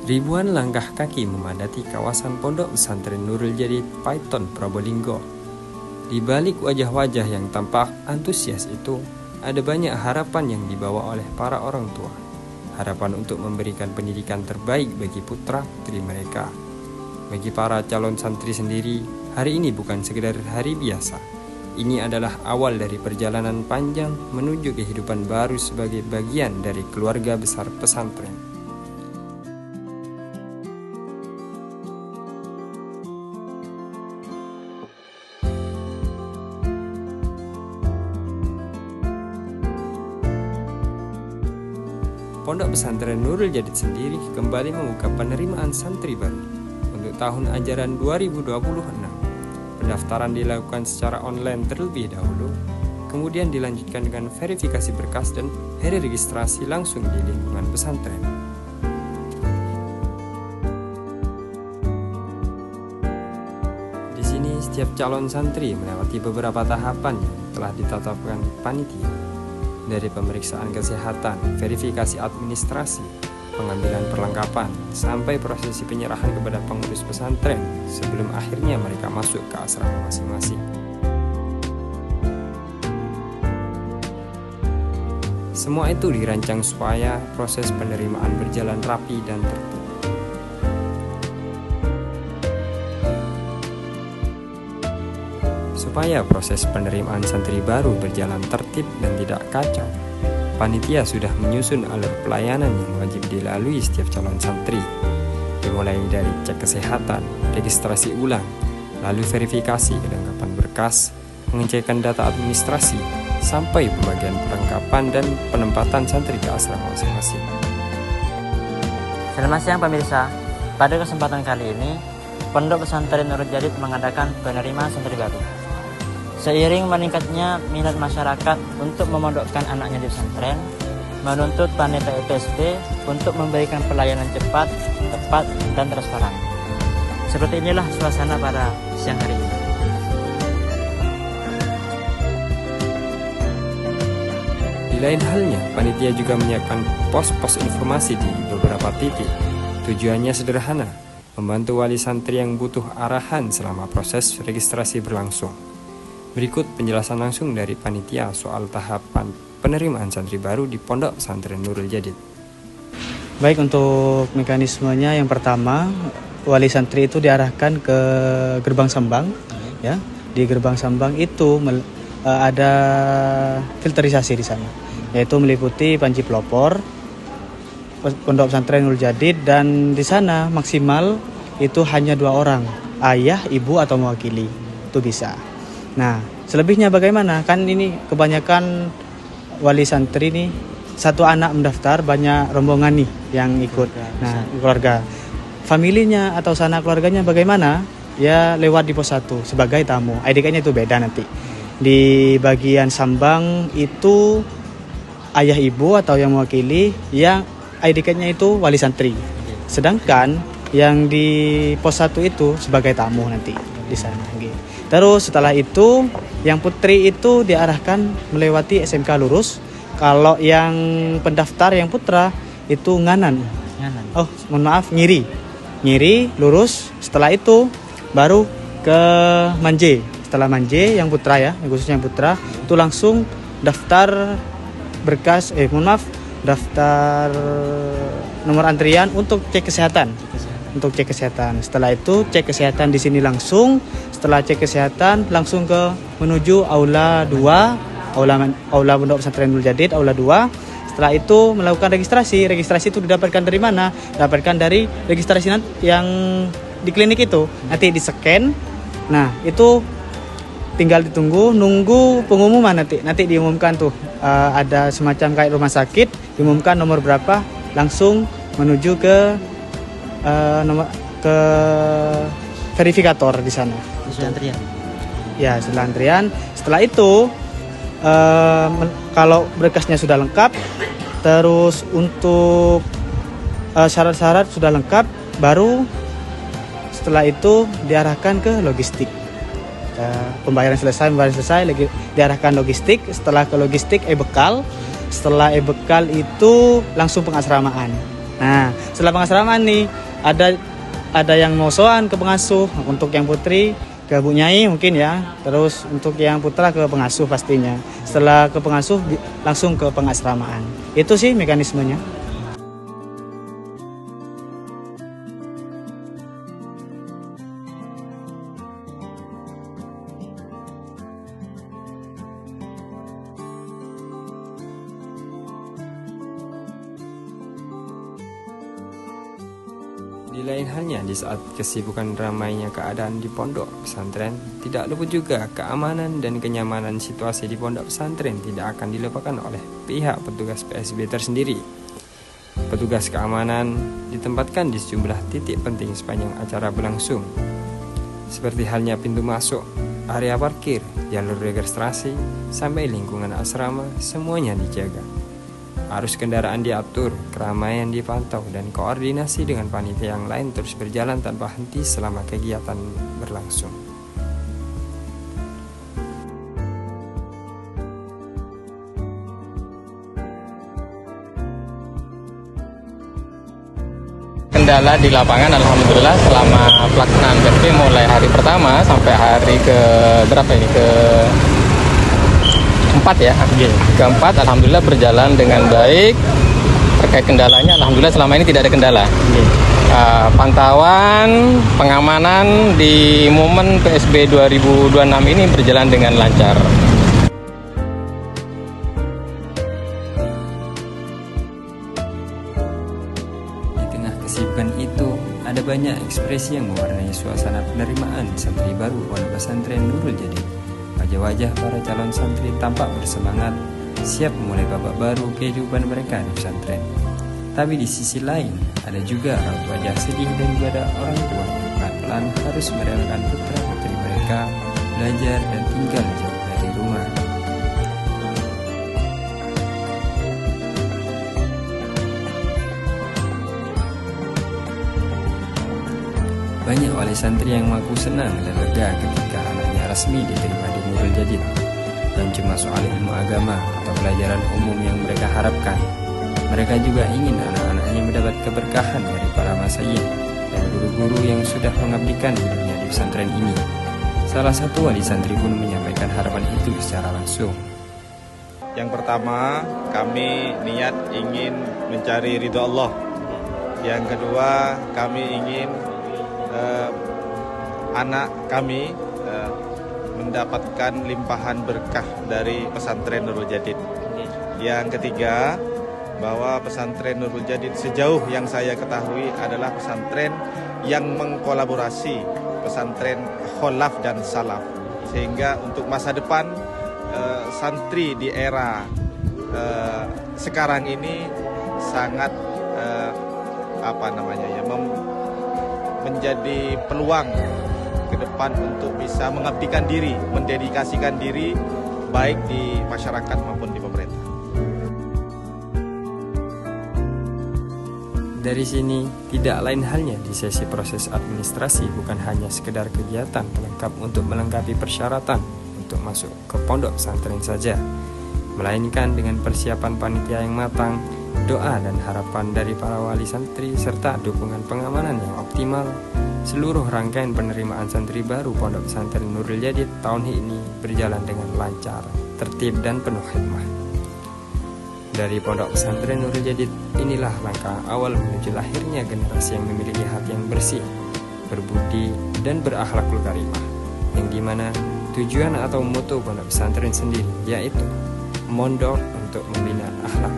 Ribuan langkah kaki memadati kawasan Pondok Pesantren Nurul Jadid Paiton, Probolinggo. Di balik wajah-wajah yang tampak antusias itu, ada banyak harapan yang dibawa oleh para orang tua. Harapan untuk memberikan pendidikan terbaik bagi putra-putri mereka. Bagi para calon santri sendiri, hari ini bukan sekedar hari biasa. Ini adalah awal dari perjalanan panjang menuju kehidupan baru sebagai bagian dari keluarga besar pesantren. Pondok Pesantren Nurul Jadid sendiri kembali membuka penerimaan santri baru untuk tahun ajaran 2026. Pendaftaran dilakukan secara online terlebih dahulu, kemudian dilanjutkan dengan verifikasi berkas dan hari registrasi langsung di lingkungan pesantren. Di sini setiap calon santri melewati beberapa tahapan yang telah ditetapkan panitia. Dari pemeriksaan kesehatan, verifikasi administrasi, pengambilan perlengkapan, sampai prosesi penyerahan kepada pengurus pesantren sebelum akhirnya mereka masuk ke asrama masing-masing. Semua itu dirancang supaya proses penerimaan berjalan rapi dan tertib. Supaya proses penerimaan santri baru berjalan tertib dan tidak kacau, panitia sudah menyusun alur pelayanan yang wajib dilalui setiap calon santri, dimulai dari cek kesehatan, registrasi ulang, lalu verifikasi kelengkapan berkas, pengecekan data administrasi, sampai pembagian perlengkapan dan penempatan santri ke asrama masing-masing. Selamat siang pemirsa, pada kesempatan kali ini, Pondok Pesantren Nurul Jadid mengadakan penerimaan santri baru. Seiring meningkatnya minat masyarakat untuk memondokkan anaknya di pesantren, menuntut panitia EPSP untuk memberikan pelayanan cepat, tepat, dan transparan. Seperti inilah suasana pada siang hari ini. Di lain halnya, panitia juga menyiapkan pos-pos informasi di beberapa titik. Tujuannya sederhana, membantu wali santri yang butuh arahan selama proses registrasi berlangsung. Berikut penjelasan langsung dari panitia soal tahapan penerimaan santri baru di Pondok Pesantren Nurul Jadid. Baik, untuk mekanismenya yang pertama, wali santri itu diarahkan ke gerbang sambang. Ya, di gerbang sambang itu ada filterisasi di sana, yaitu meliputi panji pelopor Pondok Pesantren Nurul Jadid, dan di sana maksimal itu hanya 2 orang, ayah, ibu atau mewakili, itu bisa. Nah, selebihnya bagaimana? Kan ini kebanyakan wali santri nih, satu anak mendaftar, banyak rombongan nih yang ikut. Nah, keluarga, familinya atau sanak keluarganya bagaimana? Ya lewat di pos 1 sebagai tamu. ID card-nya itu beda nanti. Di bagian sambang itu ayah ibu atau yang mewakili, yang ID card-nya itu wali santri. Sedangkan yang di pos 1 itu sebagai tamu nanti di sana. Terus setelah itu yang putri itu diarahkan melewati SMK Lurus. Kalau yang pendaftar yang putra itu nganan. Oh, mohon maaf, Ngiri lurus. Setelah itu baru ke Manje. Setelah Manje yang putra ya, khususnya yang putra itu langsung daftar berkas daftar nomor antrian untuk cek kesehatan. Setelah itu cek kesehatan di sini langsung. Setelah cek kesehatan langsung menuju aula 2, aula Pondok Pesantren Nurul Jadid, aula 2. Setelah itu melakukan registrasi. Registrasi itu didapatkan dari mana? Dapatkan dari registrasi yang di klinik itu. Nanti di-scan. Nah, itu tinggal nunggu pengumuman nanti diumumkan tuh. Ada semacam kayak rumah sakit, diumumkan nomor berapa, langsung menuju ke verifikator di sana. Setelah antrian. Setelah itu kalau berkasnya sudah lengkap, terus untuk syarat-syarat sudah lengkap, baru setelah itu diarahkan ke logistik. Pembayaran selesai diarahkan logistik. Setelah ke logistik bekal. Setelah bekal itu langsung pengasramaan. Nah, setelah pengasramaan nih ada yang mau soan ke pengasuh. Untuk yang putri ke Bu Nyai mungkin ya. Terus untuk yang putra ke pengasuh pastinya. Setelah ke pengasuh langsung ke pengasramaan. Itu sih mekanismenya. Di lain halnya, di saat kesibukan ramainya keadaan di pondok pesantren, tidak luput juga keamanan dan kenyamanan situasi di pondok pesantren tidak akan dilupakan oleh pihak petugas PSB tersendiri. Petugas keamanan ditempatkan di sejumlah titik penting sepanjang acara berlangsung, seperti halnya pintu masuk, area parkir, jalur registrasi, sampai lingkungan asrama, semuanya dijaga. Arus kendaraan diatur, keramaian dipantau, dan koordinasi dengan panitia yang lain terus berjalan tanpa henti selama kegiatan berlangsung. Kendala di lapangan alhamdulillah selama pelaksanaan PSB mulai hari pertama sampai hari ke berapa ini, keempat ya. Keempat alhamdulillah berjalan dengan baik. Terkait kendalanya alhamdulillah selama ini tidak ada kendala. Pantauan pengamanan di momen PSB 2026 ini berjalan dengan lancar. Di tengah kesibukan itu, ada banyak ekspresi yang mewarnai suasana penerimaan santri baru pondok pesantren Nurul Jadid. Wajah-wajah para calon santri tampak bersemangat, siap memulai babak baru kehidupan mereka di pesantren. Tapi di sisi lain, ada juga raut wajah sedih daripada orang tua yang pelan-pelan harus merelakan putra-putri mereka belajar dan tinggal jauh dari rumah. Banyak wali santri yang mengaku senang dan lega ketika anaknya resmi diterima di Nurul Jadid. Dan cuma soal ilmu agama atau pelajaran umum yang mereka harapkan. Mereka juga ingin anak-anaknya mendapat keberkahan dari para masyayikh dan guru-guru yang sudah mengabdikan hidupnya di pesantren ini. Salah satu wali santri pun menyampaikan harapan itu secara langsung. Yang pertama, kami niat ingin mencari ridho Allah. Yang kedua, kami ingin anak kami mendapatkan limpahan berkah dari pesantren Nurul Jadid. Yang ketiga, bahwa pesantren Nurul Jadid sejauh yang saya ketahui adalah pesantren yang mengkolaborasi pesantren kholaf dan salaf, sehingga untuk masa depan santri di era sekarang ini sangat menjadi peluang ke depan untuk bisa mengabdikan diri, mendedikasikan diri baik di masyarakat maupun di pemerintah. Dari sini, tidak lain halnya di sesi proses administrasi bukan hanya sekedar kegiatan pelengkap untuk melengkapi persyaratan untuk masuk ke pondok pesantren saja, melainkan dengan persiapan panitia yang matang, doa dan harapan dari para wali santri, serta dukungan pengamanan yang optimal. Seluruh rangkaian penerimaan santri baru pondok pesantren Nurul Jadid tahun ini berjalan dengan lancar, tertib dan penuh hikmah. Dari pondok pesantren Nurul Jadid, inilah langkah awal menuju lahirnya generasi yang memiliki hati yang bersih, berbudi dan berakhlakul karimah, yang dimana tujuan atau moto pondok pesantren sendiri yaitu mondok untuk membina akhlak